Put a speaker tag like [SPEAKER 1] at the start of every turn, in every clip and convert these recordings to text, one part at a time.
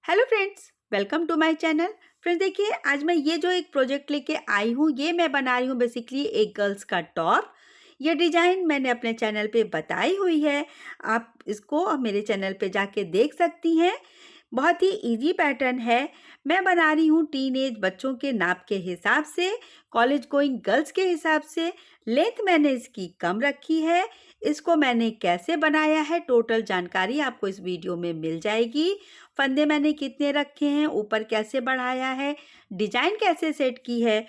[SPEAKER 1] Hello friends, welcome to my channel. Friends देखिए, आज मैं ये जो एक प्रोजेक्ट लेके आई हूँ, ये मैं बना रही हूँ बेसिकली एक गर्ल्स का टॉप। ये डिज़ाइन मैंने अपने चैनल पे बताई हुई है। आप इसको मेरे चैनल पे जाके देख सकती हैं। बहुत ही इजी पैटर्न है। मैं बना रही हूँ टीनेज बच्चों के नाप के हिसाब से, कॉलेज गोइंग गर्ल्स के हिसाब से। लेंथ मैंने इसकी कम रखी है। इसको मैंने कैसे बनाया है, टोटल जानकारी आपको इस वीडियो में मिल जाएगी। फंदे मैंने कितने रखे हैं, ऊपर कैसे बढ़ाया है, डिजाइन कैसे सेट की है,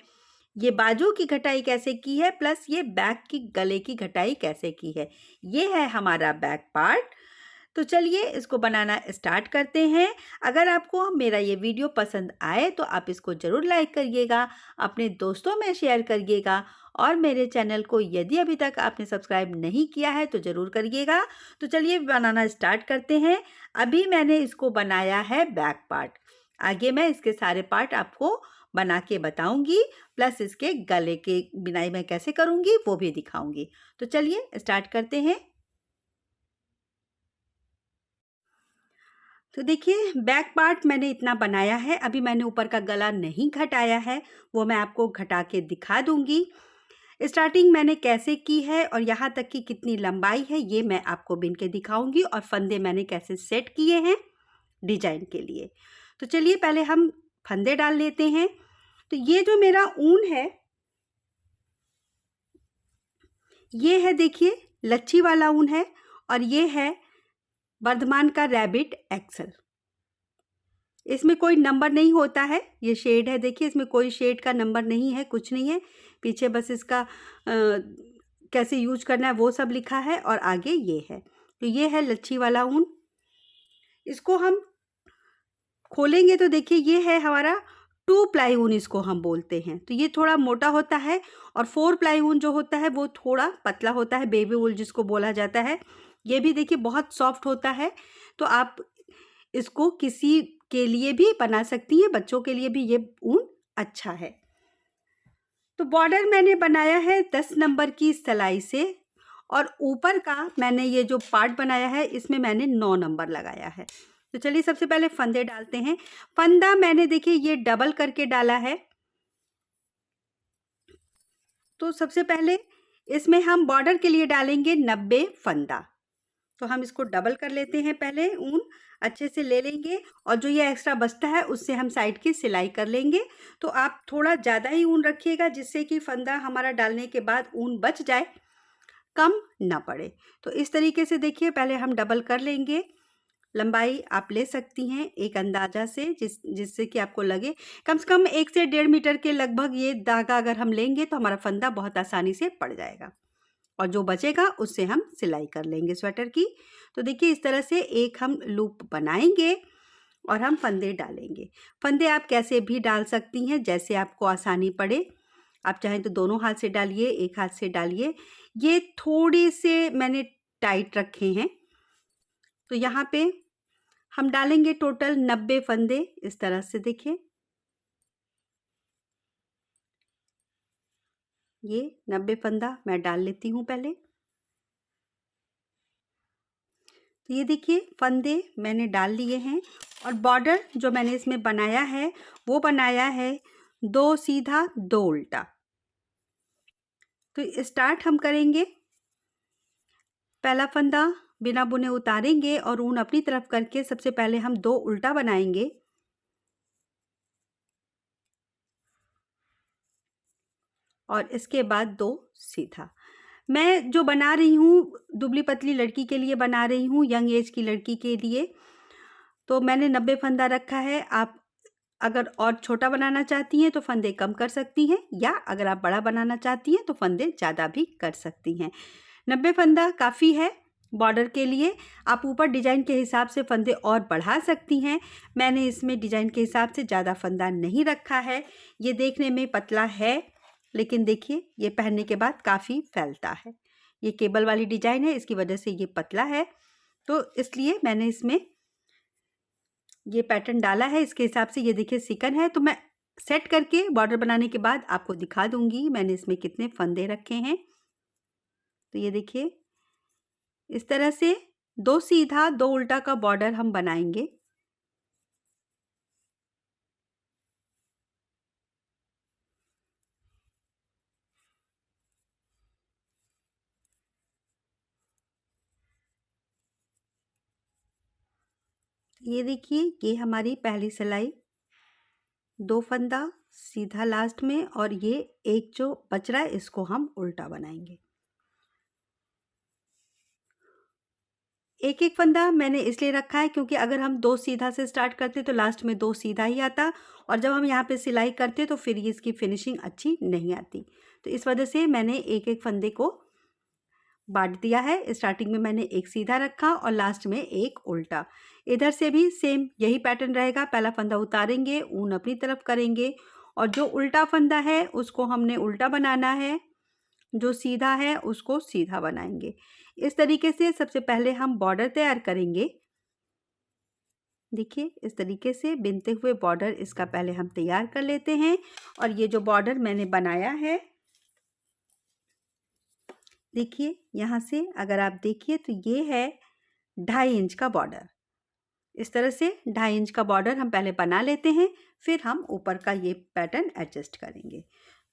[SPEAKER 1] ये बाजू की घटाई कैसे की है, प्लस ये बैक की गले की घटाई कैसे की है। ये है हमारा बैक पार्ट। तो चलिए इसको बनाना स्टार्ट करते हैं। अगर आपको मेरा ये वीडियो पसंद आए तो आप इसको ज़रूर लाइक करिएगा, अपने दोस्तों में शेयर करिएगा और मेरे चैनल को यदि अभी तक आपने सब्सक्राइब नहीं किया है तो ज़रूर करिएगा। तो चलिए बनाना स्टार्ट करते हैं। अभी मैंने इसको बनाया है बैक पार्ट। आगे मैं इसके सारे पार्ट आपको बना के बताऊंगी, प्लस इसके गले के बिनाई मैं कैसे करूंगी वो भी दिखाऊंगी। तो चलिए स्टार्ट करते हैं। तो देखिए, बैक पार्ट मैंने इतना बनाया है। अभी मैंने ऊपर का गला नहीं घटाया है, वो मैं आपको घटा के दिखा दूंगी। स्टार्टिंग मैंने कैसे की है और यहाँ तक की कितनी लंबाई है ये मैं आपको बिन के दिखाऊंगी, और फंदे मैंने कैसे सेट किए हैं डिजाइन के लिए। तो चलिए पहले हम फंदे डाल लेते हैं। तो ये जो मेरा ऊन है, ये है देखिए लच्छी वाला ऊन है, और ये है वर्धमान का रैबिट एक्सल। इसमें कोई नंबर नहीं होता है, ये शेड है देखिए, इसमें कोई शेड का नंबर नहीं है, कुछ नहीं है। पीछे बस इसका कैसे यूज करना है वो सब लिखा है, और आगे ये है। तो ये है लच्छी वाला ऊन। इसको हम खोलेंगे तो देखिए ये है हमारा 2 प्लाई ऊन, इसको हम बोलते हैं। तो ये थोड़ा मोटा होता है, और 4 प्लाई ऊन जो होता है वो थोड़ा पतला होता है, बेबी वूल जिसको बोला जाता है। ये भी देखिए बहुत सॉफ्ट होता है। तो आप इसको किसी के लिए भी बना सकती हैं, बच्चों के लिए भी ये ऊन अच्छा है। तो बॉर्डर मैंने बनाया है 10 नंबर की सिलाई से, और ऊपर का मैंने ये जो पार्ट बनाया है इसमें मैंने 9 नंबर लगाया है। तो चलिए सबसे पहले फंदे डालते हैं। फंदा मैंने देखिए ये डबल करके डाला है। तो सबसे पहले इसमें हम बॉर्डर के लिए डालेंगे 90 फंदा। तो हम इसको डबल कर लेते हैं, पहले ऊन अच्छे से ले लेंगे, और जो ये एक्स्ट्रा बचता है उससे हम साइड की सिलाई कर लेंगे। तो आप थोड़ा ज़्यादा ही ऊन रखिएगा, जिससे कि फंदा हमारा डालने के बाद ऊन बच जाए, कम ना पड़े। तो इस तरीके से देखिए पहले हम डबल कर लेंगे। लंबाई आप ले सकती हैं एक अंदाज़ा से, जिससे कि आपको लगे कम से कम 1 से 1.5 मीटर के लगभग ये धागा अगर हम लेंगे तो हमारा फंदा बहुत आसानी से पड़ जाएगा, और जो बचेगा उससे हम सिलाई कर लेंगे स्वेटर की। तो देखिए इस तरह से एक हम लूप बनाएंगे और हम फंदे डालेंगे। फंदे आप कैसे भी डाल सकती हैं, जैसे आपको आसानी पड़े। आप चाहें तो दोनों हाथ से डालिए, एक हाथ से डालिए। ये थोड़े से मैंने टाइट रखे हैं। तो यहाँ पे हम डालेंगे टोटल 90 फंदे, इस तरह से देखिए। ये 90 फंदा मैं डाल लेती हूँ पहले। तो ये देखिए फंदे मैंने डाल लिए हैं, और बॉर्डर जो मैंने इसमें बनाया है वो बनाया है 2 सीधा 2 उल्टा। तो स्टार्ट हम करेंगे, पहला फंदा बिना बुने उतारेंगे और ऊन अपनी तरफ करके सबसे पहले हम 2 उल्टा बनाएंगे, और इसके बाद 2 सीधा। मैं जो बना रही हूँ दुबली पतली लड़की के लिए बना रही हूँ, यंग एज की लड़की के लिए। तो मैंने 90 फंदा रखा है। आप अगर और छोटा बनाना चाहती हैं तो फंदे कम कर सकती हैं, या अगर आप बड़ा बनाना चाहती हैं तो फंदे ज़्यादा भी कर सकती हैं। 90 फंदा काफ़ी है बॉर्डर के लिए। आप ऊपर डिज़ाइन के हिसाब से फंदे और बढ़ा सकती हैं। मैंने इसमें डिज़ाइन के हिसाब से ज़्यादा फंदा नहीं रखा है। ये देखने में पतला है, लेकिन देखिए ये पहनने के बाद काफ़ी फैलता है। ये केबल वाली डिज़ाइन है, इसकी वजह से ये पतला है, तो इसलिए मैंने इसमें ये पैटर्न डाला है। इसके हिसाब से ये देखिए सिकन है। तो मैं सेट करके बॉर्डर बनाने के बाद आपको दिखा दूंगी मैंने इसमें कितने फंदे रखे हैं। तो ये देखिए इस तरह से 2 सीधा 2 उल्टा का बॉर्डर हम बनाएंगे। ये देखिए, ये हमारी पहली सिलाई, 2 फंदा सीधा लास्ट में, और ये एक जो बच रहा है इसको हम उल्टा बनाएंगे। एक एक फंदा मैंने इसलिए रखा है क्योंकि अगर हम 2 सीधा से स्टार्ट करते तो लास्ट में 2 सीधा ही आता, और जब हम यहाँ पे सिलाई करते तो फिर ये इसकी फिनिशिंग अच्छी नहीं आती। तो इस वजह से मैंने एक एक फंदे को बांट दिया है। स्टार्टिंग में मैंने एक सीधा रखा और लास्ट में एक उल्टा। इधर से भी सेम यही पैटर्न रहेगा। पहला फंदा उतारेंगे, ऊन अपनी तरफ करेंगे, और जो उल्टा फंदा है उसको हमने उल्टा बनाना है, जो सीधा है उसको सीधा बनाएंगे। इस तरीके से सबसे पहले हम बॉर्डर तैयार करेंगे। देखिए, इस तरीके से बिनते हुए बॉर्डर इसका पहले हम तैयार कर लेते हैं। और ये जो बॉर्डर मैंने बनाया है, देखिए यहाँ से अगर आप देखिए तो ये है 2.5 इंच का बॉर्डर। इस तरह से 2.5 इंच का बॉर्डर हम पहले बना लेते हैं, फिर हम ऊपर का ये पैटर्न एडजस्ट करेंगे।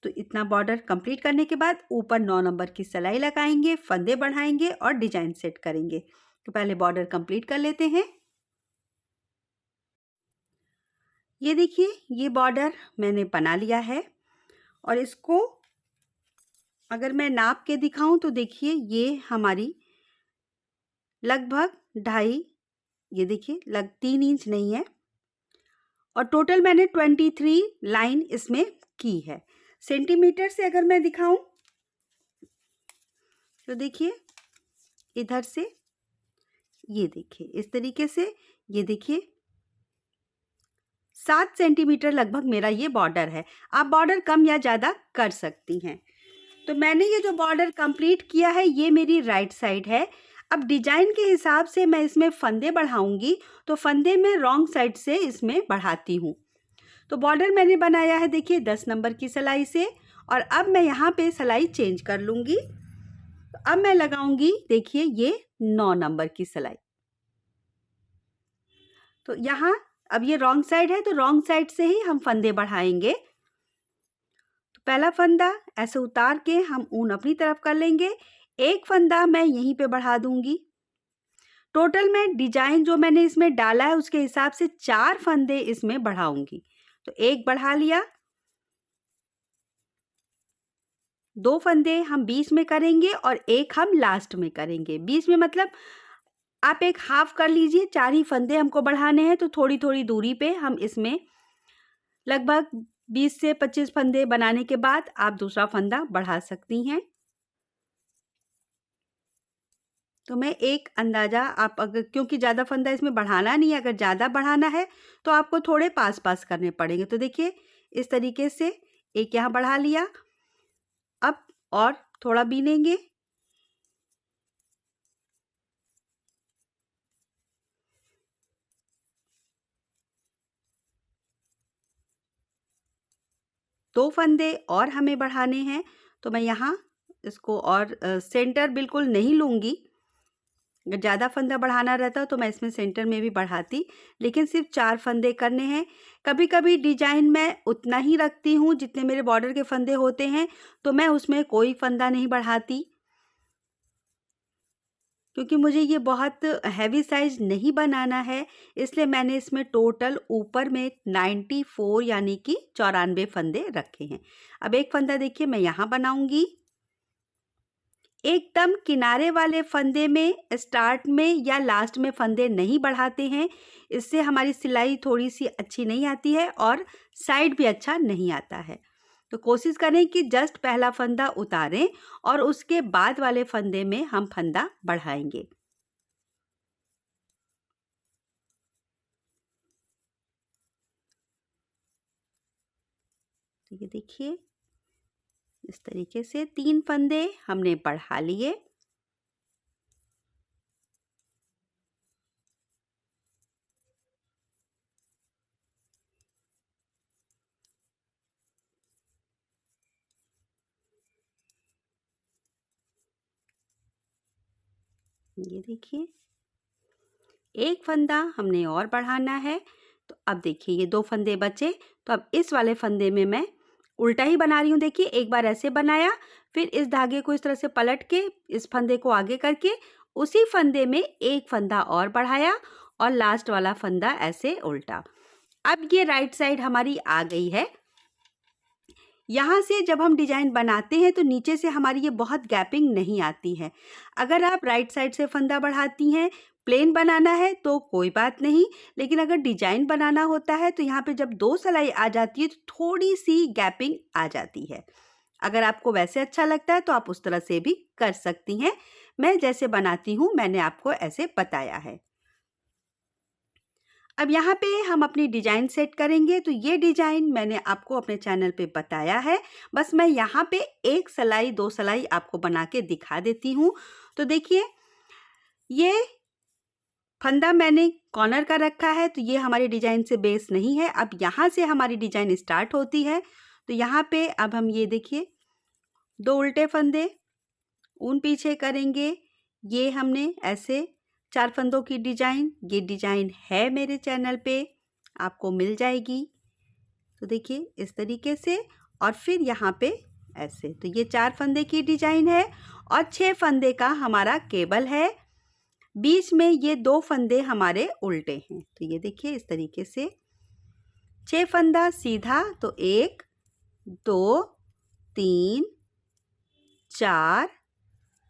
[SPEAKER 1] तो इतना बॉर्डर कंप्लीट करने के बाद ऊपर 9 नंबर की सिलाई लगाएंगे, फंदे बढ़ाएंगे और डिजाइन सेट करेंगे। तो पहले बॉर्डर कंप्लीट कर लेते हैं। ये देखिए, ये बॉर्डर मैंने बना लिया है, और इसको अगर मैं नाप के दिखाऊं तो देखिए ये हमारी लगभग 2.5, ये देखिए 3 इंच नहीं है, और टोटल मैंने 23 लाइन इसमें की है। सेंटीमीटर से अगर मैं दिखाऊं तो देखिए इधर से, ये देखिए इस तरीके से, ये देखिए 7 सेंटीमीटर लगभग मेरा ये बॉर्डर है। आप बॉर्डर कम या ज़्यादा कर सकती हैं। तो मैंने ये जो बॉर्डर कंप्लीट किया है ये मेरी राइट साइड है। अब डिजाइन के हिसाब से मैं इसमें फंदे बढ़ाऊंगी, तो फंदे में रॉन्ग साइड से इसमें बढ़ाती हूँ। तो बॉर्डर मैंने बनाया है देखिए 10 नंबर की सिलाई से, और अब मैं यहाँ पे सिलाई चेंज कर लूँगी। तो अब मैं लगाऊंगी देखिए ये 9 नंबर की सिलाई। तो यहाँ अब ये रॉन्ग साइड है तो रॉन्ग साइड से ही हम फंदे बढ़ाएंगे। तो पहला फंदा ऐसे उतार के हम ऊन अपनी तरफ कर लेंगे, एक फंदा मैं यहीं पे बढ़ा दूंगी। टोटल मैं डिजाइन जो मैंने इसमें डाला है उसके हिसाब से 4 फंदे इसमें बढ़ाऊंगी। तो एक बढ़ा लिया, 2 फंदे हम बीच में करेंगे और एक हम लास्ट में करेंगे। बीच में मतलब आप एक हाफ कर लीजिए, 4 ही फंदे हमको बढ़ाने हैं, तो थोड़ी थोड़ी दूरी पे हम इसमें लगभग 20 से 25 फंदे बनाने के बाद आप दूसरा फंदा बढ़ा सकती हैं। तो मैं एक अंदाज़ा, आप अगर, क्योंकि ज़्यादा फंदा इसमें बढ़ाना नहीं है, अगर ज़्यादा बढ़ाना है तो आपको थोड़े पास पास करने पड़ेंगे। तो देखिए इस तरीके से एक यहाँ बढ़ा लिया, अब और थोड़ा बीनेंगे। दो फंदे और हमें बढ़ाने हैं, तो मैं यहाँ इसको और सेंटर बिल्कुल नहीं लूँगी। अगर ज़्यादा फंदा बढ़ाना रहता तो मैं इसमें सेंटर में भी बढ़ाती, लेकिन सिर्फ 4 फंदे करने हैं। कभी कभी डिजाइन मैं उतना ही रखती हूँ जितने मेरे बॉर्डर के फंदे होते हैं, तो मैं उसमें कोई फंदा नहीं बढ़ाती, क्योंकि मुझे ये बहुत हैवी साइज नहीं बनाना है। इसलिए मैंने इसमें टोटल ऊपर में 94 यानी कि 94 फंदे रखे हैं। अब एक फंदा देखिए मैं यहाँ बनाऊंगी। एकदम किनारे वाले फंदे में स्टार्ट में या लास्ट में फंदे नहीं बढ़ाते हैं, इससे हमारी सिलाई थोड़ी सी अच्छी नहीं आती है और साइड भी अच्छा नहीं आता है। तो कोशिश करें कि जस्ट पहला फंदा उतारें और उसके बाद वाले फंदे में हम फंदा बढ़ाएंगे। तो ये देखिए इस तरीके से 3 फंदे हमने बढ़ा लिए। ये देखिए एक फंदा हमने और बढ़ाना है। तो अब देखिए ये 2 फंदे बचे, तो अब इस वाले फंदे में मैं उल्टा ही बना रही हूँ। देखिए एक बार ऐसे बनाया, फिर इस धागे को इस तरह से पलट के इस फंदे को आगे करके उसी फंदे में एक फंदा और बढ़ाया और लास्ट वाला फंदा ऐसे उल्टा। अब ये राइट साइड हमारी आ गई है। यहाँ से जब हम डिजाइन बनाते हैं तो नीचे से हमारी ये बहुत गैपिंग नहीं आती है। अगर आप राइट साइड से फंदा बढ़ाती हैं, प्लेन बनाना है तो कोई बात नहीं, लेकिन अगर डिजाइन बनाना होता है तो यहाँ पे जब 2 सिलाई आ जाती है तो थोड़ी सी गैपिंग आ जाती है। अगर आपको वैसे अच्छा लगता है तो आप उस तरह से भी कर सकती हैं। मैं जैसे बनाती हूँ मैंने आपको ऐसे बताया है। अब यहाँ पे हम अपनी डिजाइन सेट करेंगे। तो ये डिजाइन मैंने आपको अपने चैनल पे बताया है, बस मैं यहाँ पे 1 सिलाई 2 सिलाई आपको बना के दिखा देती हूँ। तो देखिए ये फंदा मैंने कॉर्नर का रखा है, तो ये हमारी डिजाइन से बेस नहीं है। अब यहाँ से हमारी डिजाइन स्टार्ट होती है। तो यहाँ पे अब हम ये देखिए 2 उल्टे फंदे ऊन पीछे करेंगे। ये हमने ऐसे 4 फंदों की डिजाइन, ये डिजाइन है मेरे चैनल पे, आपको मिल जाएगी। तो देखिए इस तरीके से, और फिर यहाँ पे ऐसे। तो ये 4 फंदे की डिजाइन है और 6 फंदे का हमारा केबल है। बीच में ये 2 फंदे हमारे उल्टे हैं। तो ये देखिए इस तरीके से 6 फंदा सीधा। तो 1 2 3 4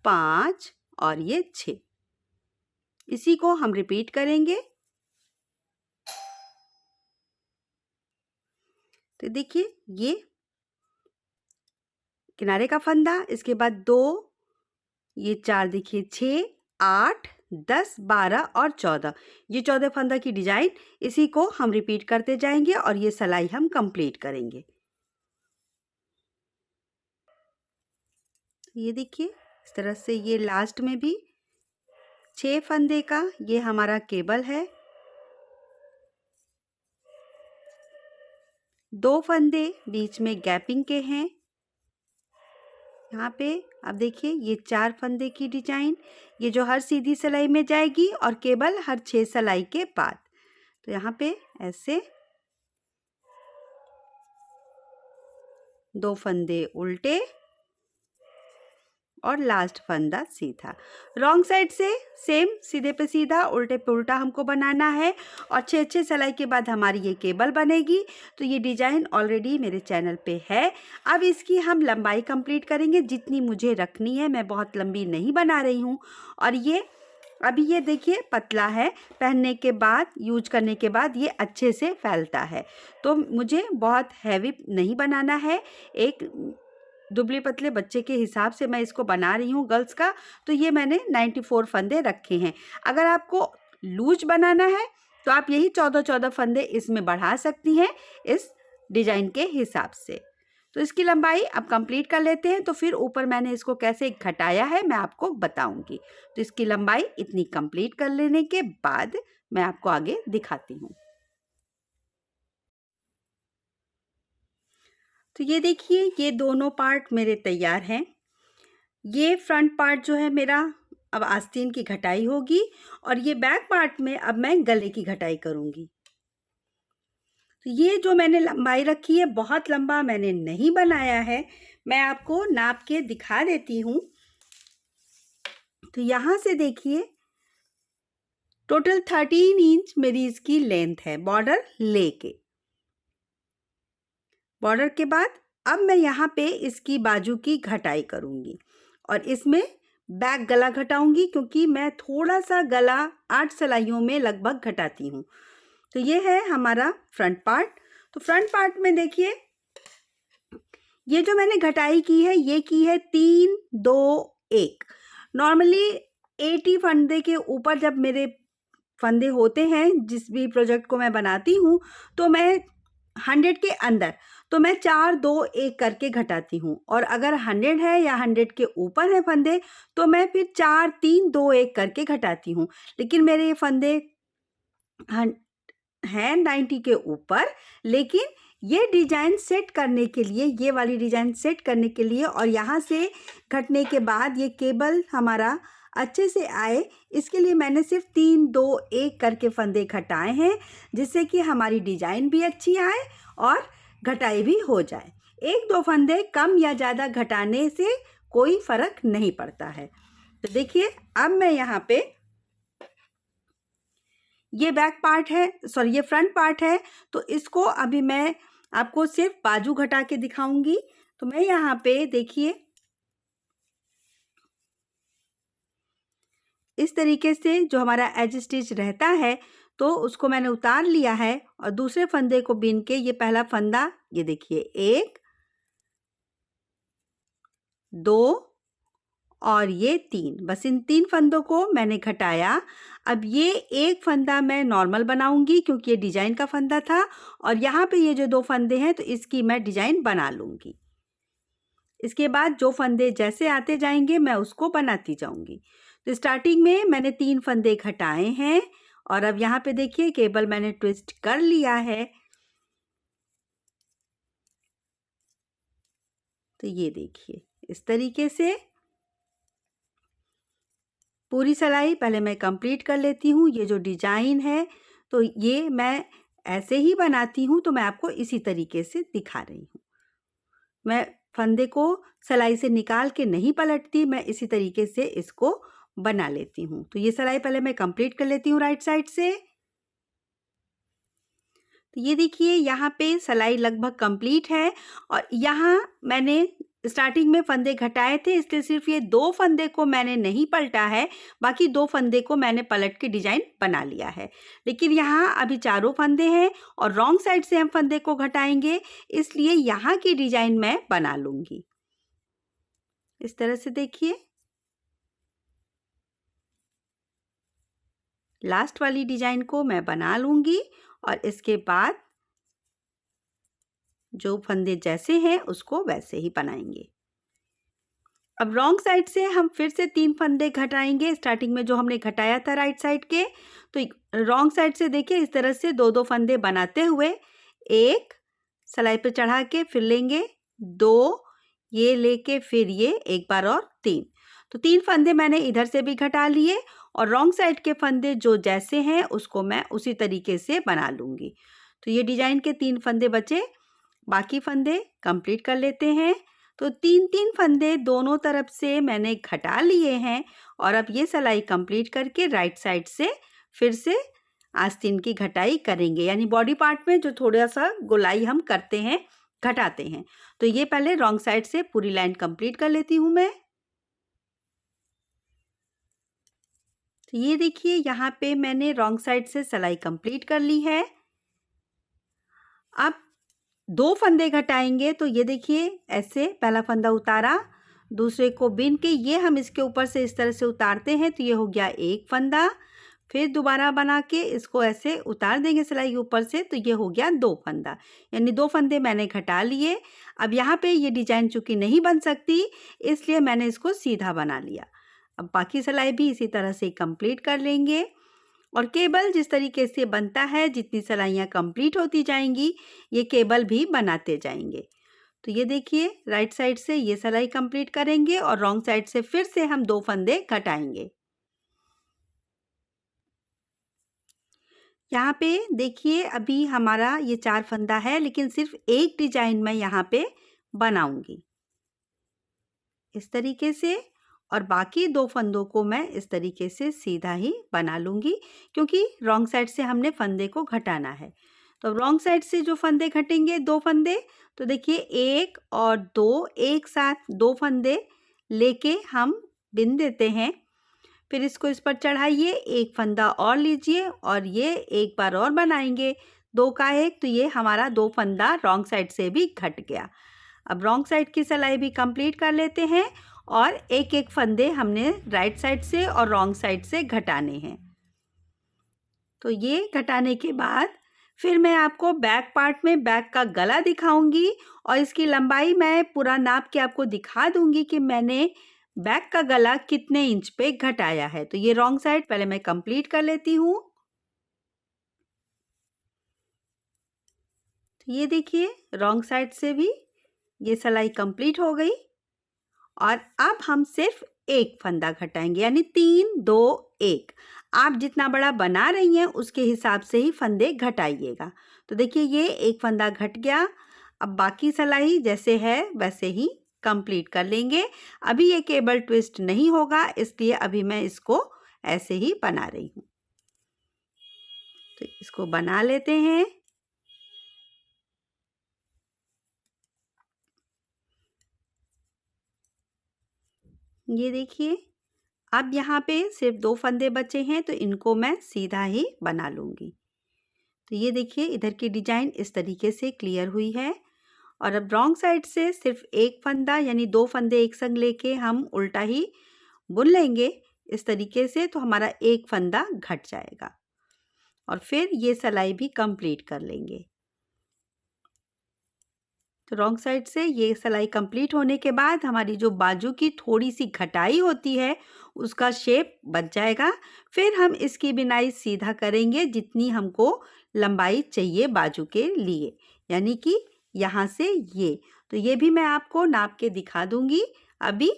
[SPEAKER 1] 5 और ये 6। इसी को हम रिपीट करेंगे। तो देखिए ये किनारे का फंदा, इसके बाद 2, ये 4, देखिए 6 8 10 12 और 14, ये 14 फंदा की डिजाइन। इसी को हम रिपीट करते जाएंगे और ये सिलाई हम कंप्लीट करेंगे। ये देखिए इस तरह से ये लास्ट में भी 6 फंदे का ये हमारा केबल है। 2 फंदे बीच में गैपिंग के हैं। यहाँ पे अब देखिए ये 4 फंदे की डिजाइन, ये जो हर सीधी सिलाई में जाएगी और केबल हर 6 सिलाई के बाद। तो यहाँ पे ऐसे 2 फंदे उल्टे और लास्ट फंदा सीधा। रॉन्ग साइड से सेम सीधे पे सीधा उल्टे पे उल्टा हमको बनाना है और 6 सिलाई के बाद हमारी ये केबल बनेगी। तो ये डिजाइन ऑलरेडी मेरे चैनल पे है। अब इसकी हम लंबाई कंप्लीट करेंगे जितनी मुझे रखनी है, मैं बहुत लंबी नहीं बना रही हूँ। और ये अभी ये देखिए पतला है, पहनने के बाद यूज करने के बाद ये अच्छे से फैलता है। तो मुझे बहुत हैवी नहीं बनाना है, एक दुबले पतले बच्चे के हिसाब से मैं इसको बना रही हूँ गर्ल्स का। तो ये मैंने 94 फंदे रखे हैं। अगर आपको लूज बनाना है तो आप यही 14-14 फंदे इसमें बढ़ा सकती हैं इस डिजाइन के हिसाब से। तो इसकी लंबाई अब कंप्लीट कर लेते हैं। तो फिर ऊपर मैंने इसको कैसे घटाया है मैं आपको बताऊंगी। तो इसकी लंबाई इतनी कंप्लीट कर लेने के बाद मैं आपको आगे दिखाती हूँ। तो ये देखिए ये दोनों पार्ट मेरे तैयार हैं। ये फ्रंट पार्ट जो है मेरा अब आस्तीन की घटाई होगी और ये बैक पार्ट में अब मैं गले की घटाई करूंगी। तो ये जो मैंने लंबाई रखी है बहुत लंबा मैंने नहीं बनाया है, मैं आपको नाप के दिखा देती हूँ। तो यहाँ से देखिए टोटल 13 इंच मेरी इसकी लेंथ है बॉर्डर लेके। बॉर्डर के बाद अब मैं यहाँ पे इसकी बाजू की घटाई करूंगी और इसमें बैक गला घटाऊंगी क्योंकि मैं थोड़ा सा गला 8 सिलाइयों में लगभग घटाती हूँ। तो ये है हमारा फ्रंट पार्ट। तो फ्रंट पार्ट में देखिए ये जो मैंने घटाई की है ये की है 3 2 1। नॉर्मली 80 फंदे के ऊपर जब मेरे फंदे होते हैं जिस भी प्रोजेक्ट को मैं बनाती हूँ तो मैं 100 के अंदर तो मैं 4 2 1 करके घटाती हूँ। और अगर 100 है या 100 के ऊपर है फंदे तो मैं फिर 4 3 2 1 करके घटाती हूँ। लेकिन मेरे ये फंदे हैं 90 के ऊपर, लेकिन ये डिजाइन सेट करने के लिए, ये वाली डिजाइन सेट करने के लिए और यहाँ से घटने के बाद ये केबल हमारा अच्छे से आए, इसके लिए मैंने सिर्फ 3 2 1 करके फंदे घटाए हैं जिससे कि हमारी डिजाइन भी अच्छी आए और घटाई भी हो जाए। 1-2 फंदे कम या ज़्यादा घटाने से कोई फर्क नहीं पड़ता है। तो देखिए अब मैं यहाँ पे ये बैक पार्ट है, सॉरी ये फ्रंट पार्ट है। तो इसको अभी मैं आपको सिर्फ बाजू घटा के दिखाऊंगी। तो मैं यहाँ पे देखिए इस तरीके से जो हमारा एज स्टिच रहता है तो उसको मैंने उतार लिया है और दूसरे फंदे को बीन के ये पहला फंदा, ये देखिए 1 2 और ये 3, बस इन 3 फंदों को मैंने घटाया। अब ये एक फंदा मैं नॉर्मल बनाऊंगी क्योंकि ये डिजाइन का फंदा था और यहाँ पे ये जो 2 फंदे हैं तो इसकी मैं डिजाइन बना लूंगी। इसके बाद जो फंदे जैसे आते जाएंगे मैं उसको बनाती जाऊंगी। तो स्टार्टिंग में मैंने 3 फंदे घटाए हैं और अब यहाँ पे देखिए केबल मैंने ट्विस्ट कर लिया है। तो ये देखिए इस तरीके से पूरी सिलाई पहले मैं कंप्लीट कर लेती हूँ। ये जो डिजाइन है तो ये मैं ऐसे ही बनाती हूँ, तो मैं आपको इसी तरीके से दिखा रही हूँ। मैं फंदे को सिलाई से निकाल के नहीं पलटती, मैं इसी तरीके से इसको बना लेती हूँ। तो ये सिलाई पहले मैं कंप्लीट कर लेती हूँ राइट साइड से। तो ये देखिए यहाँ पे सिलाई लगभग कंप्लीट है और यहाँ मैंने स्टार्टिंग में फंदे घटाए थे, इसलिए सिर्फ ये 2 फंदे को मैंने नहीं पलटा है, बाकी 2 फंदे को मैंने पलट के डिजाइन बना लिया है। लेकिन यहाँ अभी चारों फंदे हैं और रॉन्ग साइड से हम फंदे को घटाएंगे, इसलिए यहाँ की डिजाइन मैं बना लूंगी। इस तरह से देखिए लास्ट वाली डिजाइन को मैं बना लूंगी और इसके बाद जो फंदे जैसे हैं उसको वैसे ही बनाएंगे। अब रॉन्ग साइड से हम फिर से 3 फंदे घटाएंगे स्टार्टिंग में जो हमने घटाया था राइट साइड के। तो रॉन्ग साइड से देखिए इस तरह से 2-2 फंदे बनाते हुए 1 सिलाई पे चढ़ा के फिर लेंगे 2, ये लेके फिर ये एक बार और 3। तो 3 फंदे मैंने इधर से भी घटा लिए और रॉन्ग साइड के फंदे जो जैसे हैं उसको मैं उसी तरीके से बना लूँगी। तो ये डिजाइन के 3 फंदे बचे, बाकी फंदे कंप्लीट कर लेते हैं। तो 3-3 फंदे दोनों तरफ से मैंने घटा लिए हैं और अब ये सिलाई कंप्लीट करके राइट साइड से फिर से आस्तीन की घटाई करेंगे, यानी बॉडी पार्ट में जो थोड़ा सा गोलाई हम करते हैं, घटाते हैं। तो ये पहले रॉन्ग साइड से पूरी लाइन कंप्लीट कर लेती हूँ मैं। तो ये देखिए यहाँ पे मैंने रॉन्ग साइड से सिलाई कंप्लीट कर ली है। अब 2 फंदे घटाएंगे, तो ये देखिए ऐसे पहला फंदा उतारा, दूसरे को बीन के ये हम इसके ऊपर से इस तरह से उतारते हैं, तो ये हो गया एक फंदा। फिर दोबारा बना के इसको ऐसे उतार देंगे सिलाई के ऊपर से, तो ये हो गया 2 फंदा, यानी 2 फंदे मैंने घटा लिए। अब यहाँ पे ये डिजाइन चूंकि नहीं बन सकती, इसलिए मैंने इसको सीधा बना लिया। अब बाकी सिलाई भी इसी तरह से कंप्लीट कर लेंगे और केबल जिस तरीके से बनता है, जितनी सिलाइयाँ कंप्लीट होती जाएंगी ये केबल भी बनाते जाएंगे। तो ये देखिए राइट साइड से ये सिलाई कंप्लीट करेंगे और रॉन्ग साइड से फिर से हम 2 फंदे घटाएंगे। यहाँ पे देखिए अभी हमारा ये 4 फंदा है, लेकिन सिर्फ एक डिजाइन मैं यहाँ पे बनाऊंगी इस तरीके से, और बाकी 2 फंदों को मैं इस तरीके से सीधा ही बना लूँगी क्योंकि रॉन्ग साइड से हमने फंदे को घटाना है। तो रॉन्ग साइड से जो फंदे घटेंगे 2 फंदे, तो देखिए 1 और 2 एक साथ 2 फंदे लेके हम बिन देते हैं। फिर इसको इस पर चढ़ाइए, एक फंदा और लीजिए और ये एक बार और बनाएंगे 2 का 1, तो ये हमारा 2 फंदा रॉन्ग साइड से भी घट गया। अब रॉन्ग साइड की सिलाई भी कंप्लीट कर लेते हैं और एक एक फंदे हमने राइट साइड से और रॉन्ग साइड से घटाने हैं। तो ये घटाने के बाद फिर मैं आपको बैक पार्ट में बैक का गला दिखाऊंगी और इसकी लंबाई मैं पूरा नाप के आपको दिखा दूंगी कि मैंने बैक का गला कितने इंच पे घटाया है। तो ये रॉन्ग साइड पहले मैं कंप्लीट कर लेती हूँ। तो ये देखिए रॉन्ग साइड से भी ये सिलाई कंप्लीट हो गई और अब हम सिर्फ एक फंदा घटाएंगे, यानी 3 2 1। आप जितना बड़ा बना रही हैं उसके हिसाब से ही फंदे घटाइएगा। तो देखिए ये एक फंदा घट गया। अब बाकी सिलाई जैसे है वैसे ही कंप्लीट कर लेंगे। अभी ये केबल ट्विस्ट नहीं होगा, इसलिए अभी मैं इसको ऐसे ही बना रही हूँ। तो इसको बना लेते हैं। ये देखिए, अब यहाँ पे सिर्फ 2 फंदे बचे हैं, तो इनको मैं सीधा ही बना लूँगी। तो ये देखिए, इधर की डिज़ाइन इस तरीके से क्लियर हुई है। और अब रॉन्ग साइड से सिर्फ 1 फंदा यानी 2 फंदे एक संग लेके हम उल्टा ही बुन लेंगे इस तरीके से, तो हमारा 1 फंदा घट जाएगा और फिर ये सिलाई भी कंप्लीट कर लेंगे। तो रॉन्ग साइड से ये सिलाई कंप्लीट होने के बाद हमारी जो बाजू की थोड़ी सी घटाई होती है उसका शेप बच जाएगा। फिर हम इसकी बिनाई सीधा करेंगे जितनी हमको लंबाई चाहिए बाजू के लिए, यानी कि यहाँ से ये। तो ये भी मैं आपको नाप के दिखा दूंगी अभी।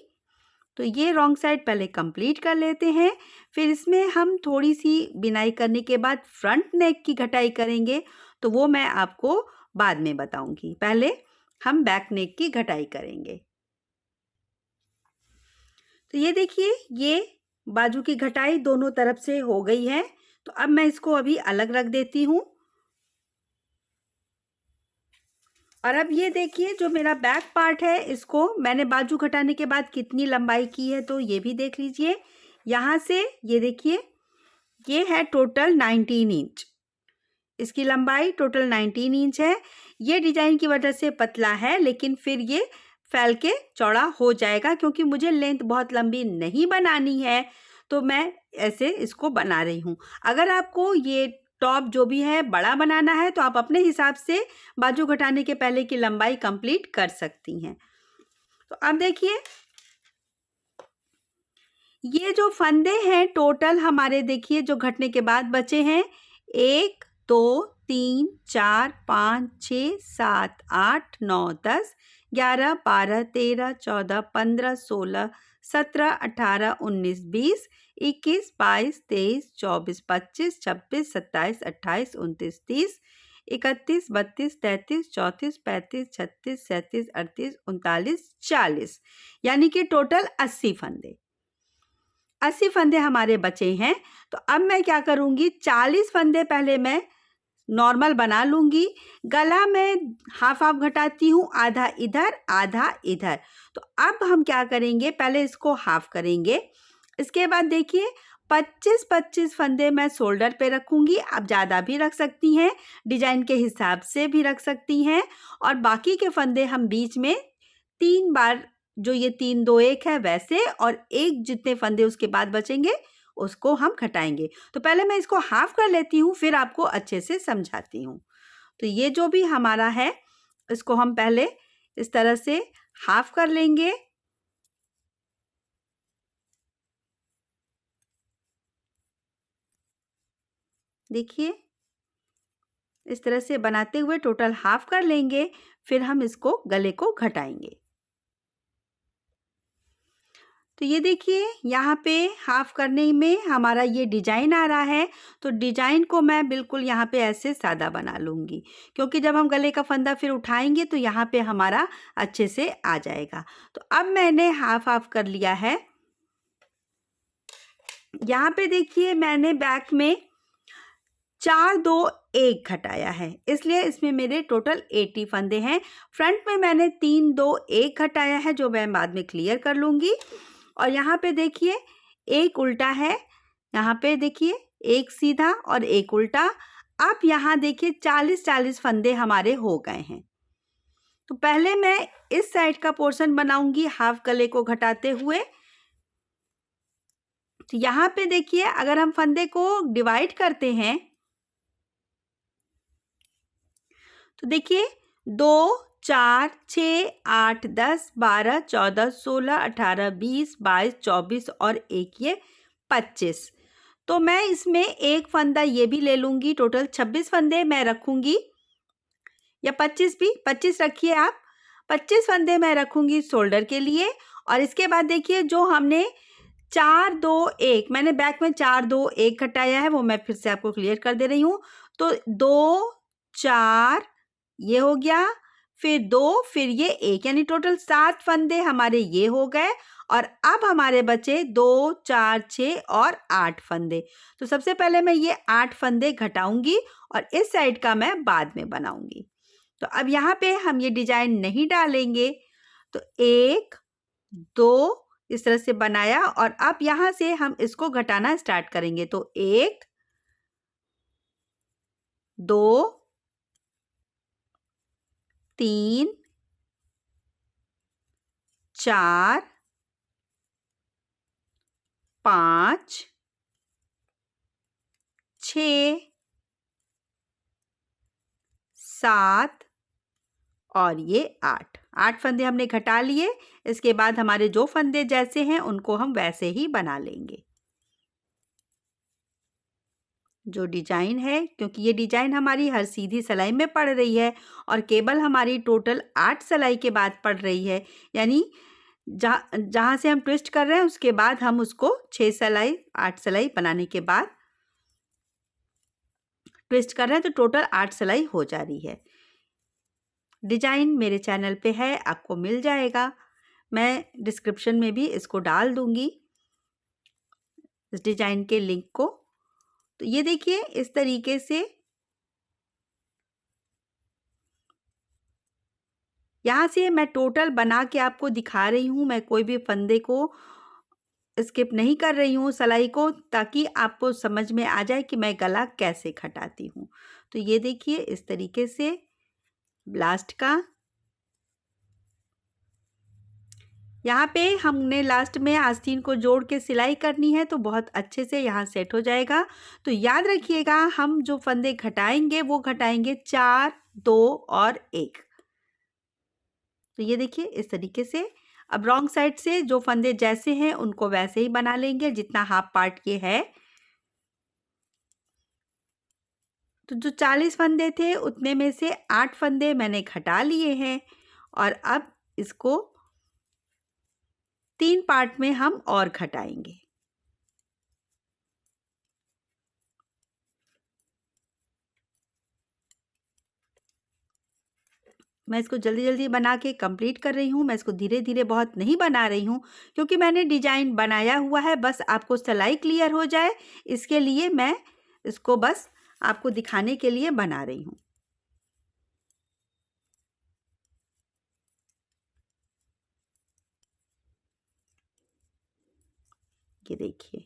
[SPEAKER 1] तो ये रॉन्ग साइड पहले कंप्लीट कर लेते हैं, फिर इसमें हम थोड़ी सी बिनाई करने के बाद फ्रंट नेक की घटाई करेंगे, तो वो मैं आपको बाद में बताऊंगी। पहले हम बैक नेक की घटाई करेंगे। तो ये देखिए, ये बाजू की घटाई दोनों तरफ से हो गई है। तो अब मैं इसको अभी अलग रख देती हूँ। और अब ये देखिए, जो मेरा बैक पार्ट है इसको मैंने बाजू घटाने के बाद कितनी लंबाई की है, तो ये भी देख लीजिए। यहाँ से ये देखिए, ये है टोटल 19 इंच। इसकी लंबाई टोटल 19 इंच है। ये डिजाइन की वजह से पतला है, लेकिन फिर ये फैल के चौड़ा हो जाएगा क्योंकि मुझे लेंथ बहुत लंबी नहीं बनानी है, तो मैं ऐसे इसको बना रही हूँ। अगर आपको ये टॉप जो भी है बड़ा बनाना है तो आप अपने हिसाब से बाजू घटाने के पहले की लंबाई कंप्लीट कर सकती हैं। तो अब देखिए, ये जो फंदे हैं टोटल हमारे देखिए जो घटने के बाद बचे हैं, 1 2 3 4 5 6 7 8 9 10 11 12 13 14 15 16 17 18 19 20 21 22 23 24 25 26 27 28 29 30 31 32 33 34 35 36 37 38 39 40, यानी कि टोटल 80 फंदे। 80 फंदे हमारे बचे हैं। तो अब मैं क्या करूँगी, 40 फंदे पहले मैं नॉर्मल बना लूँगी। गला में हाफ हाफ घटाती हूँ, आधा इधर आधा इधर। तो अब हम क्या करेंगे, पहले इसको हाफ करेंगे। इसके बाद देखिए 25-25 फंदे मैं शोल्डर पे रखूँगी। आप ज़्यादा भी रख सकती हैं, डिजाइन के हिसाब से भी रख सकती हैं। और बाकी के फंदे हम बीच में 3 बार, जो ये 3 2 1 है वैसे, और एक जितने फंदे उसके बाद बचेंगे उसको हम घटाएंगे। तो पहले मैं इसको हाफ कर लेती हूँ, फिर आपको अच्छे से समझाती हूँ। तो ये जो भी हमारा है इसको हम पहले इस तरह से हाफ कर लेंगे। देखिए, इस तरह से बनाते हुए टोटल हाफ कर लेंगे, फिर हम इसको गले को घटाएंगे। तो ये देखिए, यहाँ पे हाफ करने में हमारा ये डिजाइन आ रहा है। तो डिजाइन को मैं बिल्कुल यहाँ पे ऐसे सादा बना लूँगी, क्योंकि जब हम गले का फंदा फिर उठाएंगे तो यहाँ पे हमारा अच्छे से आ जाएगा। तो अब मैंने हाफ हाफ कर लिया है। यहाँ पे देखिए, मैंने बैक में 4 2 1 घटाया है, इसलिए इसमें मेरे टोटल 80 फंदे हैं। फ्रंट में मैंने 3 2 1 घटाया है, जो मैं बाद में क्लियर कर लूँगी। और यहाँ पे देखिए, एक उल्टा है, यहाँ पे देखिए एक सीधा और एक उल्टा। अब यहाँ देखिए 40-40 फंदे हमारे हो गए हैं। तो पहले मैं इस साइड का पोर्शन बनाऊंगी हाफ गले को घटाते हुए। तो यहाँ पे देखिए, अगर हम फंदे को डिवाइड करते हैं तो देखिए 2 4 6 8 10 12 14 16 18 20 22 24 और एक ये 25। तो मैं इसमें एक फंदा ये भी ले लूँगी। टोटल 26 फंदे मैं रखूँगी, या 25 भी, 25 रखिए आप। 25 फंदे मैं रखूँगी शोल्डर के लिए। और इसके बाद देखिए, जो हमने 4 2 1, मैंने बैक में 4 2 1 घटाया है, वो मैं फिर से आपको क्लियर कर दे रही हूँ। तो 2 4 ये हो गया, फिर 2, फिर ये 1, यानी टोटल 7 फंदे हमारे ये हो गए। और अब हमारे बचे 2, 4, 6 और 8 फंदे। तो सबसे पहले मैं ये 8 फंदे घटाऊंगी और इस साइड का मैं बाद में बनाऊंगी। तो अब यहाँ पे हम ये डिजाइन नहीं डालेंगे। तो 1, 2 इस तरह से बनाया और अब यहाँ से हम इसको घटाना स्टार्ट करेंगे। तो 1, 2, 3, 4, 5, 6, 7 और ये 8 फंदे हमने घटा लिए। इसके बाद हमारे जो फंदे जैसे हैं उनको हम वैसे ही बना लेंगे। जो डिजाइन है, क्योंकि ये डिजाइन हमारी हर सीधी सिलाई में पड़ रही है और केबल हमारी टोटल 8 सिलाई के बाद पड़ रही है, यानी जहाँ से हम ट्विस्ट कर रहे हैं उसके बाद हम उसको 6 सिलाई 8 सिलाई बनाने के बाद ट्विस्ट कर रहे हैं, तो टोटल 8 सिलाई हो जा रही है। डिजाइन मेरे चैनल पे है, आपको मिल जाएगा। मैं डिस्क्रिप्शन में भी इसको डाल दूंगी, इस डिजाइन के लिंक को। तो ये देखिए इस तरीके से यहाँ से मैं टोटल बना के आपको दिखा रही हूँ। मैं कोई भी फंदे को स्किप नहीं कर रही हूँ सिलाई को, ताकि आपको समझ में आ जाए कि मैं गला कैसे खटाती हूँ। तो ये देखिए इस तरीके से लास्ट का, यहाँ पे हमने लास्ट में आस्तीन को जोड़ के सिलाई करनी है, तो बहुत अच्छे से यहाँ सेट हो जाएगा। तो याद रखिएगा, हम जो फंदे घटाएंगे वो घटाएंगे 4, 2 और 1। तो ये देखिए इस तरीके से। अब रॉन्ग साइड से जो फंदे जैसे हैं उनको वैसे ही बना लेंगे जितना हाफ पार्ट ये है। तो जो 40 फंदे थे उतने में से 8 फंदे मैंने घटा लिए हैं और अब इसको 3 पार्ट में हम और घटाएंगे। मैं इसको जल्दी जल्दी बना के कंप्लीट कर रही हूँ। मैं इसको धीरे धीरे बहुत नहीं बना रही हूँ, क्योंकि मैंने डिजाइन बनाया हुआ है, बस आपको सिलाई क्लियर हो जाए इसके लिए मैं इसको बस आपको दिखाने के लिए बना रही हूँ। ये देखिए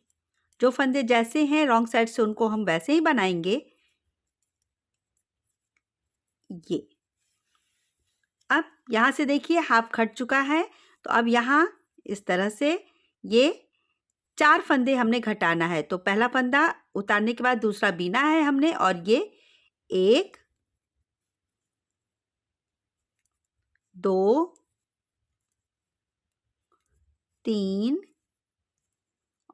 [SPEAKER 1] जो फंदे जैसे हैं रॉन्ग साइड से उनको हम वैसे ही बनाएंगे। ये अब यहाँ से देखिए हाफ खट चुका है, तो अब यहाँ इस तरह से ये 4 फंदे हमने घटाना है। तो पहला फंदा उतारने के बाद दूसरा बीना है हमने, और ये 1, 2, 3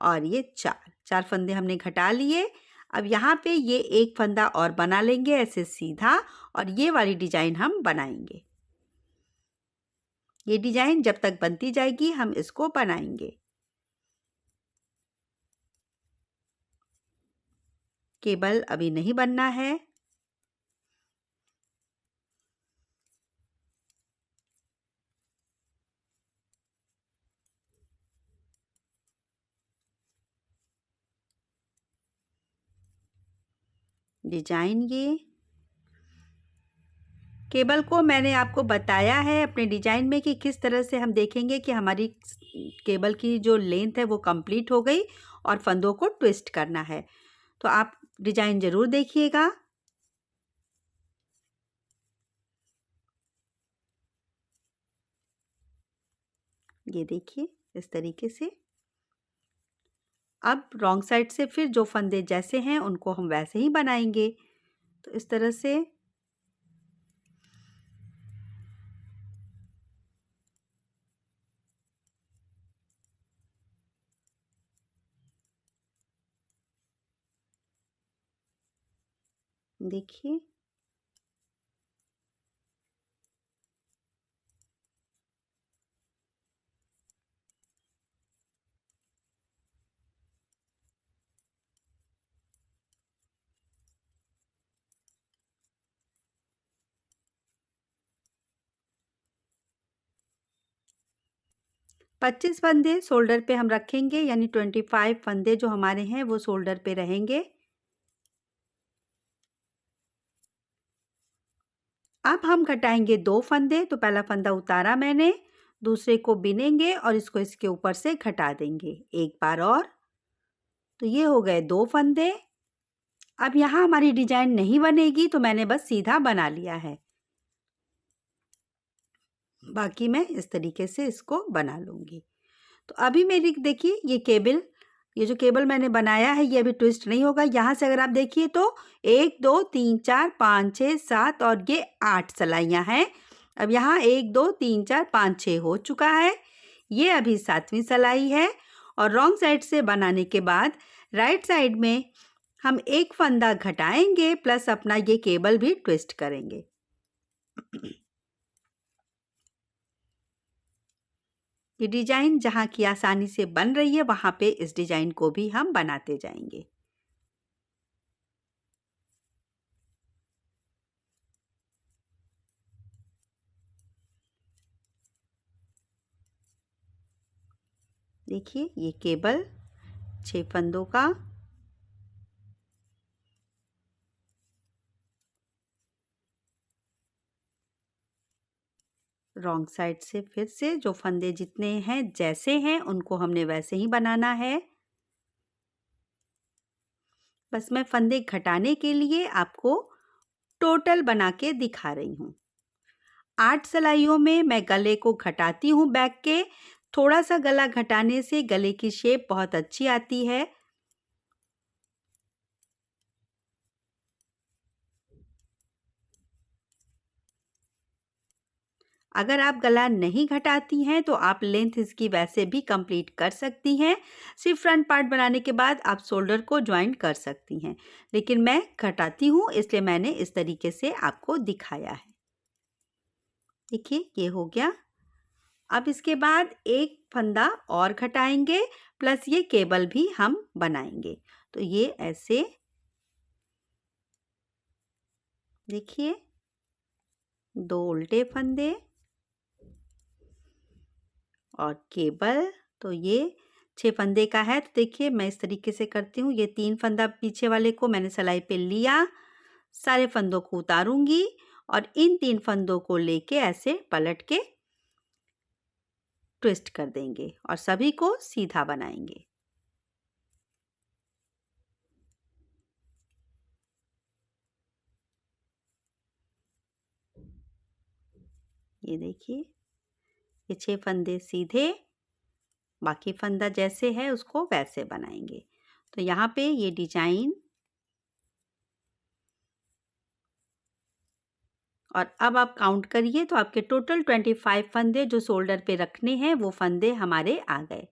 [SPEAKER 1] और ये 4 फंदे हमने घटा लिए। अब यहाँ पे ये एक फंदा और बना लेंगे ऐसे सीधा, और ये वाली डिजाइन हम बनाएंगे। ये डिजाइन जब तक बनती जाएगी हम इसको बनाएंगे। केबल अभी नहीं बनना है। डिजाइन ये केबल को मैंने आपको बताया है अपने डिजाइन में कि किस तरह से हम देखेंगे कि हमारी केबल की जो लेंथ है वो कंप्लीट हो गई और फंदों को ट्विस्ट करना है। तो आप डिजाइन जरूर देखिएगा। ये देखिए इस तरीके से। अब रॉन्ग साइड से फिर जो फंदे जैसे हैं उनको हम वैसे ही बनाएंगे। तो इस तरह से देखिए 25 फंदे शोल्डर पे हम रखेंगे, यानी 25 फंदे जो हमारे हैं वो शोल्डर पे रहेंगे। अब हम घटाएंगे 2 फंदे, तो पहला फंदा उतारा मैंने, दूसरे को बिनेंगे और इसको इसके ऊपर से घटा देंगे एक बार और। तो ये हो गए 2 फंदे। अब यहाँ हमारी डिजाइन नहीं बनेगी, तो मैंने बस सीधा बना लिया है। बाकी मैं इस तरीके से इसको बना लूँगी। तो अभी मेरी देखिए ये जो केबल मैंने बनाया है ये अभी ट्विस्ट नहीं होगा। यहाँ से अगर आप देखिए तो 1 2 3 4 5 6 7 और ये 8 सलाइयाँ हैं। अब यहाँ 1 2 3 4 5 6 हो चुका है। ये अभी 7वीं सलाई है। और रॉन्ग साइड से बनाने के बाद राइट साइड में हम एक फंदा घटाएंगे प्लस अपना ये केबल भी ट्विस्ट करेंगे। ये डिजाइन जहाँ की आसानी से बन रही है वहाँ पे इस डिजाइन को भी हम बनाते जाएंगे। देखिए ये केबल 6 फंदों का। रॉन्ग साइड से फिर से जो फंदे जितने हैं जैसे हैं उनको हमने वैसे ही बनाना है। बस मैं फंदे घटाने के लिए आपको टोटल बना के दिखा रही हूँ। 8 सलाइयों में मैं गले को घटाती हूँ बैक के। थोड़ा सा गला घटाने से गले की शेप बहुत अच्छी आती है। अगर आप गला नहीं घटाती हैं तो आप लेंथ इसकी वैसे भी कंप्लीट कर सकती हैं। सिर्फ फ्रंट पार्ट बनाने के बाद आप शोल्डर को ज्वाइन कर सकती हैं, लेकिन मैं घटाती हूँ इसलिए मैंने इस तरीके से आपको दिखाया है। देखिए ये हो गया। अब इसके बाद एक फंदा और घटाएंगे प्लस ये केबल भी हम बनाएंगे। तो ये ऐसे देखिए 2 उल्टे फंदे और केबल। तो ये 6 फंदे का है। तो देखिए मैं इस तरीके से करती हूँ। ये 3 फंदा पीछे वाले को मैंने सिलाई पे लिया, सारे फंदों को उतारूंगी और इन 3 फंदों को लेके ऐसे पलट के ट्विस्ट कर देंगे और सभी को सीधा बनाएंगे। ये देखिए ये 6 फंदे सीधे, बाकी फंदा जैसे है उसको वैसे बनाएंगे। तो यहाँ पे ये डिजाइन। और अब आप काउंट करिए तो आपके टोटल 25 फंदे जो शोल्डर पे रखने हैं वो फंदे हमारे आ गए।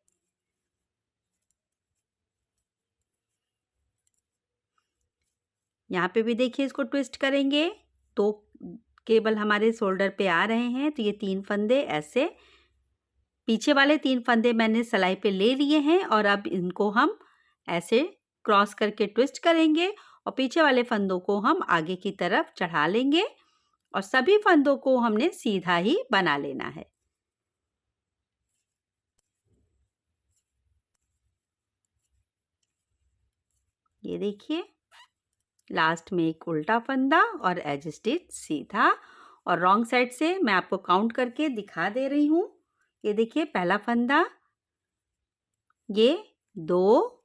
[SPEAKER 1] यहाँ पे भी देखिए इसको ट्विस्ट करेंगे। 2 केबल हमारे शोल्डर पे आ रहे हैं। तो ये 3 फंदे ऐसे, पीछे वाले 3 फंदे मैंने सिलाई पे ले लिए हैं और अब इनको हम ऐसे क्रॉस करके ट्विस्ट करेंगे और पीछे वाले फंदों को हम आगे की तरफ चढ़ा लेंगे और सभी फंदों को हमने सीधा ही बना लेना है। ये देखिए लास्ट में एक उल्टा फंदा और एज स्टिच सीधा। और रॉन्ग साइड से मैं आपको काउंट करके दिखा दे रही हूँ। ये देखिए पहला फंदा, ये 2,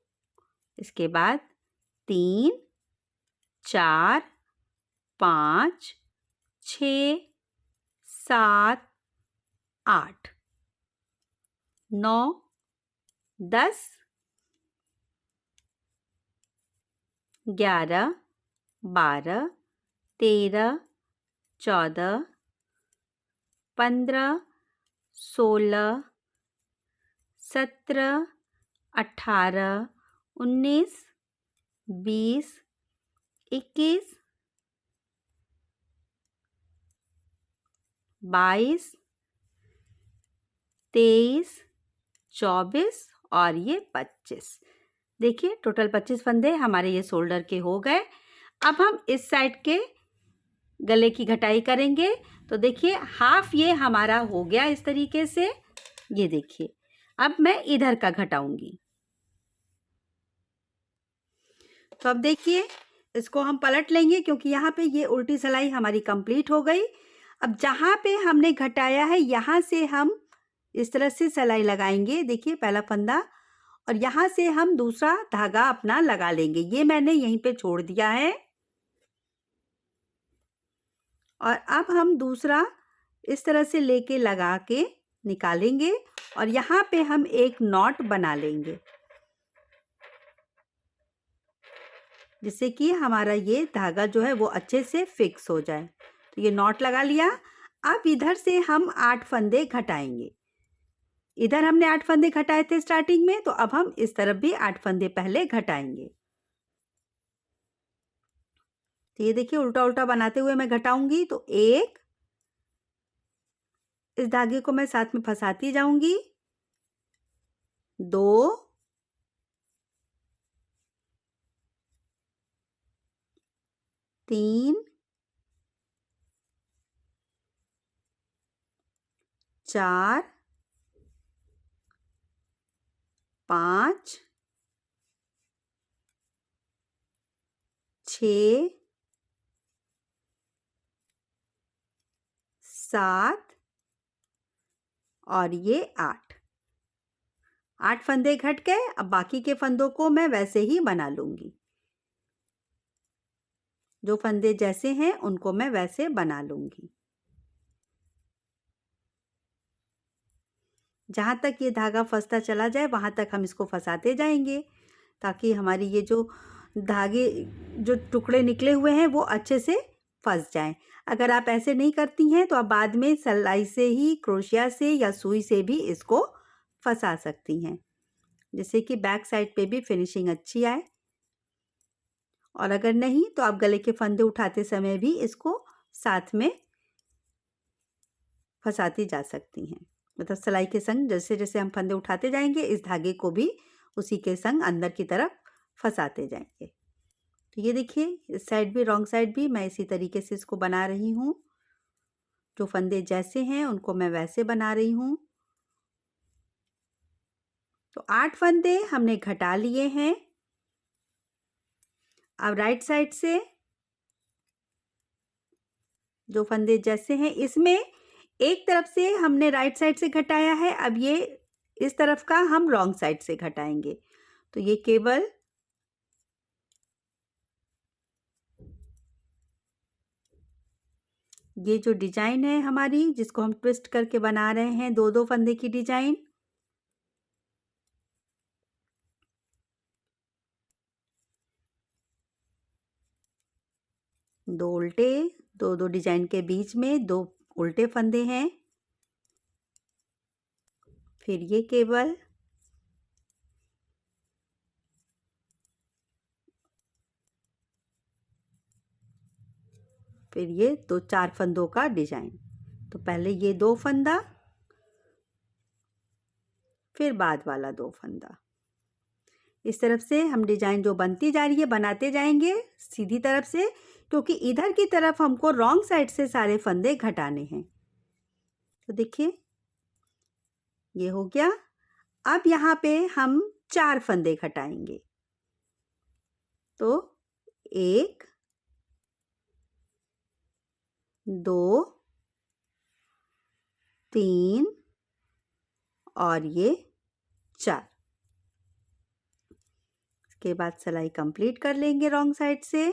[SPEAKER 1] इसके बाद 3 4 5 6 7 8 9 10 11 12 13 14 15 16 17 18 19 20 21 22 23 24 और ये 25। देखिए टोटल 25 फंदे हमारे ये शोल्डर के हो गए। अब हम इस साइड के गले की घटाई करेंगे। तो देखिए हाफ ये हमारा हो गया इस तरीके से। ये देखिए अब मैं इधर का घटाऊंगी। तो अब देखिए, इसको हम पलट लेंगे क्योंकि यहाँ पे ये उल्टी सिलाई हमारी कंप्लीट हो गई। अब जहाँ पे हमने घटाया है यहाँ से हम इस तरह से सिलाई लगाएंगे। देखिए पहला फंदा, और यहाँ से हम दूसरा धागा अपना लगा लेंगे। ये मैंने यहीं पे छोड़ दिया है और अब हम दूसरा इस तरह से लेके लगा के निकालेंगे और यहाँ पे हम एक नॉट बना लेंगे, जिससे कि हमारा ये धागा जो है वो अच्छे से फिक्स हो जाए। तो ये नॉट लगा लिया। अब इधर से हम 8 फंदे घटाएंगे। इधर हमने 8 फंदे घटाए थे स्टार्टिंग में, तो अब हम इस तरफ भी 8 फंदे पहले घटाएंगे। तो ये देखिए उल्टा उल्टा बनाते हुए मैं घटाऊंगी। तो एक, इस धागे को मैं साथ में फंसाती जाऊंगी, 2, 3, 4, 5, 6, 7 और ये 8। 8 फंदे घट गए। अब बाकी के फंदों को मैं वैसे ही बना लूंगी। जो फंदे जैसे हैं उनको मैं वैसे बना लूंगी। जहाँ तक ये धागा फंसता चला जाए वहाँ तक हम इसको फंसाते जाएंगे, ताकि हमारी ये जो धागे जो टुकड़े निकले हुए हैं वो अच्छे से फंस जाएं। अगर आप ऐसे नहीं करती हैं तो आप बाद में सिलाई से ही, क्रोशिया से या सुई से भी इसको फंसा सकती हैं, जिससे कि बैक साइड पे भी फिनिशिंग अच्छी आए। और अगर नहीं तो आप गले के फंदे उठाते समय भी इसको साथ में फंसाती जा सकती हैं। मतलब सिलाई के संग जैसे जैसे हम फंदे उठाते जाएंगे इस धागे को भी उसी के संग अंदर की तरफ फंसाते जाएंगे। तो ये देखिए इस साइड भी, रॉन्ग साइड भी मैं इसी तरीके से इसको बना रही हूँ। जो फंदे जैसे हैं उनको मैं वैसे बना रही हूँ। तो 8 फंदे हमने घटा लिए हैं। अब राइट साइड से जो फंदे जैसे हैं इसमें एक तरफ से हमने राइट साइड से घटाया है, अब ये इस तरफ का हम रॉन्ग साइड से घटाएंगे। तो ये केवल ये जो डिजाइन है हमारी, जिसको हम ट्विस्ट करके बना रहे हैं, 2-2 फंदे की डिजाइन, दो उल्टे, 2-2 डिजाइन के बीच में 2 उल्टे फंदे हैं, फिर ये केवल, फिर ये 2-4 फंदों का डिजाइन। तो पहले ये 2 फंदा, फिर बाद वाला 2 फंदा। इस तरफ से हम डिजाइन जो बनती जा रही है बनाते जाएंगे सीधी तरफ से, क्योंकि इधर की तरफ हमको रॉन्ग साइड से सारे फंदे घटाने हैं। तो देखिए ये हो गया। अब यहाँ पे हम 4 फंदे घटाएंगे। तो 1, 2, 3 और ये 4। इसके बाद सिलाई कंप्लीट कर लेंगे रॉन्ग साइड से।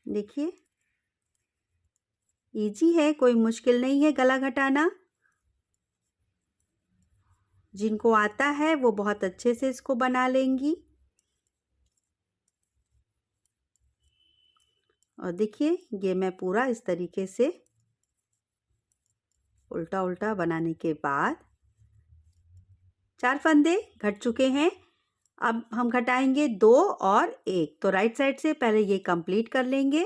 [SPEAKER 1] देखिए इजी है, कोई मुश्किल नहीं है गला घटाना। जिनको आता है वो बहुत अच्छे से इसको बना लेंगी। और देखिए ये मैं पूरा इस तरीके से उल्टा उल्टा बनाने के बाद 4 फंदे घट चुके हैं। अब हम घटाएंगे 2 और 1। तो राइट साइड से पहले ये कंप्लीट कर लेंगे।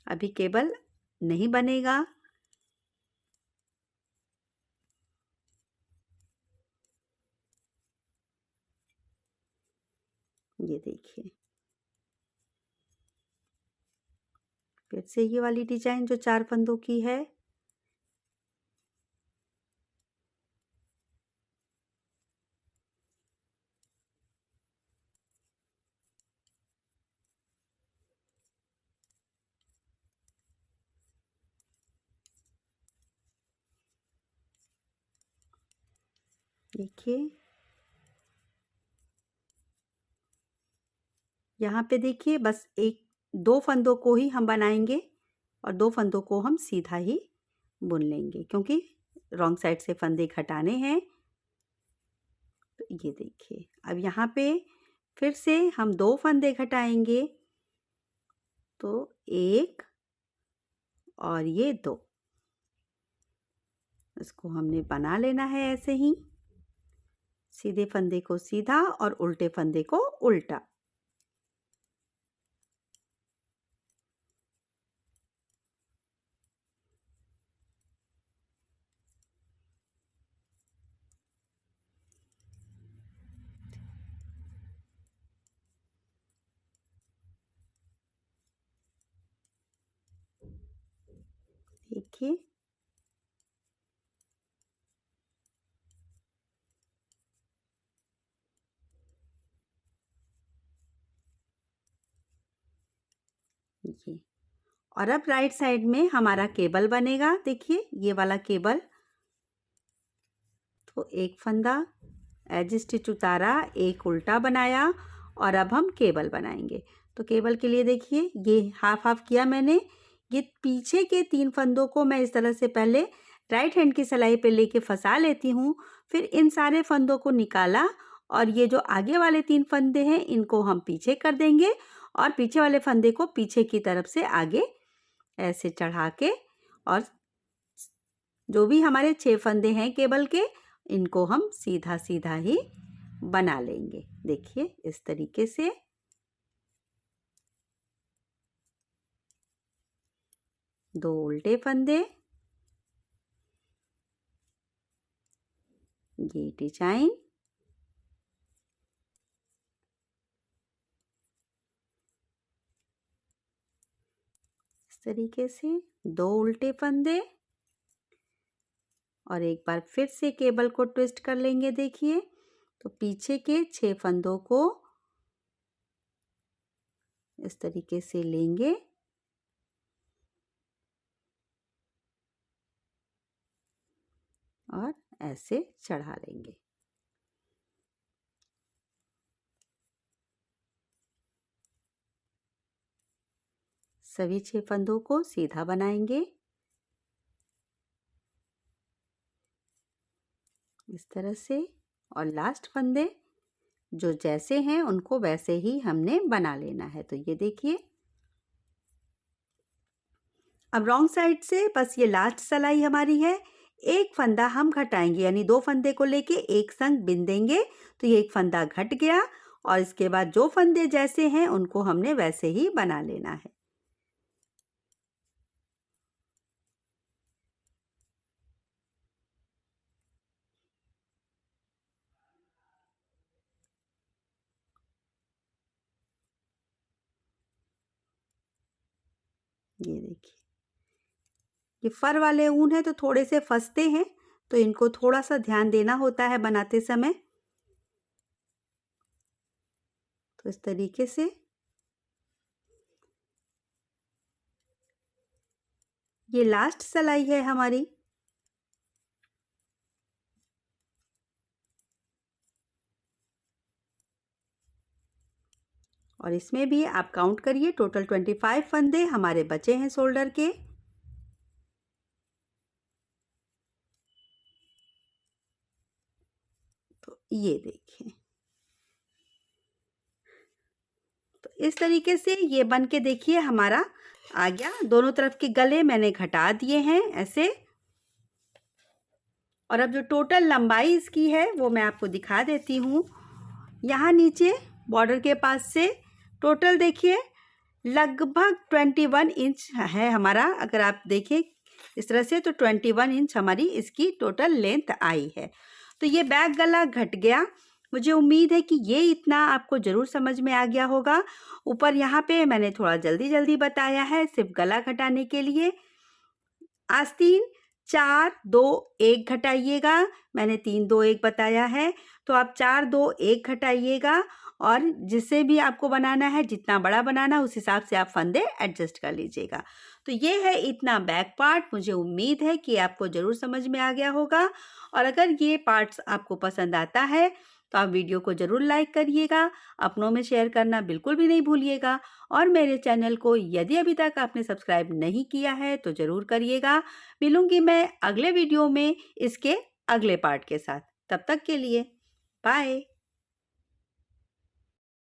[SPEAKER 1] अभी केबल नहीं बनेगा। ये देखिए, फिर से ये वाली डिजाइन जो 4 फंदों की है। देखिए, यहाँ पे देखिए बस 1-2 फंदों को ही हम बनाएंगे और 2 फंदों को हम सीधा ही बुन लेंगे, क्योंकि रॉन्ग साइड से फंदे घटाने हैं। तो ये देखिए, अब यहाँ पे फिर से हम 2 फंदे घटाएंगे, तो 1 और ये 2, इसको हमने बना लेना है ऐसे ही, सीधे फंदे को सीधा और उल्टे फंदे को उल्टा। देखिए, ये, और अब राइट साइड में हमारा केबल बनेगा। देखिए, ये वाला केबल, तो एक फंदा एज स्टिच उतारा, एक उल्टा बनाया और अब हम केबल बनाएंगे। तो केबल के लिए देखिए, ये हाफ हाफ किया मैंने। ये पीछे के 3 फंदों को मैं इस तरह से पहले राइट हैंड की सिलाई पे लेके फंसा लेती हूँ, फिर इन सारे फंदों को निकाला और ये जो आगे वाले 3 फंदे हैं इनको हम पीछे कर देंगे और पीछे वाले फंदे को पीछे की तरफ से आगे ऐसे चढ़ा के, और जो भी हमारे 6 फंदे हैं केबल के, इनको हम सीधा सीधा ही बना लेंगे। देखिए, इस तरीके से। दो उल्टे फंदे, ये डिजाइन, इस तरीके से 2 उल्टे फंदे और एक बार फिर से केबल को ट्विस्ट कर लेंगे। देखिए, तो पीछे के 6 फंदों को इस तरीके से लेंगे और ऐसे चढ़ा लेंगे। सभी 6 फंदों को सीधा बनाएंगे इस तरह से, और लास्ट फंदे जो जैसे हैं उनको वैसे ही हमने बना लेना है। तो ये देखिए, अब रॉन्ग साइड से बस ये लास्ट सिलाई हमारी है। एक फंदा हम घटाएंगे, यानी 2 फंदे को लेके एक संग बिन देंगे, तो ये एक फंदा घट गया और इसके बाद जो फंदे जैसे हैं उनको हमने वैसे ही बना लेना है। ये देखिए, ये फर वाले ऊन है तो थोड़े से फंसते हैं, तो इनको थोड़ा सा ध्यान देना होता है बनाते समय। तो इस तरीके से ये लास्ट सिलाई है हमारी। और इसमें भी आप काउंट करिए, टोटल 25 फंदे हमारे बचे हैं शोल्डर के। तो ये देखिए, तो इस तरीके से ये बन के देखिए हमारा आ गया। दोनों तरफ के गले मैंने घटा दिए हैं ऐसे। और अब जो टोटल लंबाई इसकी है वो मैं आपको दिखा देती हूँ। यहाँ नीचे बॉर्डर के पास से टोटल देखिए लगभग 21 इंच है हमारा। अगर आप देखें इस तरह से तो 21 इंच हमारी इसकी टोटल लेंथ आई है। तो ये बैक गला घट गया मुझे उम्मीद है कि ये इतना आपको ज़रूर समझ में आ गया होगा। ऊपर यहाँ पे मैंने थोड़ा जल्दी-जल्दी बताया है सिर्फ़ गला घटाने के लिए। आस्तीन 4, 2, 1 घटाइएगा। मैंने 3, 2, 1 बताया है, तो आप 4, 2, 1 घटाइएगा और जिससे भी आपको बनाना है, जितना बड़ा बनाना है, उस हिसाब से आप फंदे एडजस्ट कर लीजिएगा। तो ये है इतना बैक पार्ट। मुझे उम्मीद है कि आपको ज़रूर समझ में आ गया होगा और अगर ये पार्ट्स आपको पसंद आता है, तो आप वीडियो को ज़रूर लाइक करिएगा, अपनों में शेयर करना बिल्कुल भी नहीं भूलिएगा और मेरे चैनल को यदि अभी तक आपने सब्सक्राइब नहीं किया है, तो ज़रूर करिएगा। मिलूँगी मैं अगले वीडियो में इसके अगले पार्ट के साथ। तब तक के लिए बाय।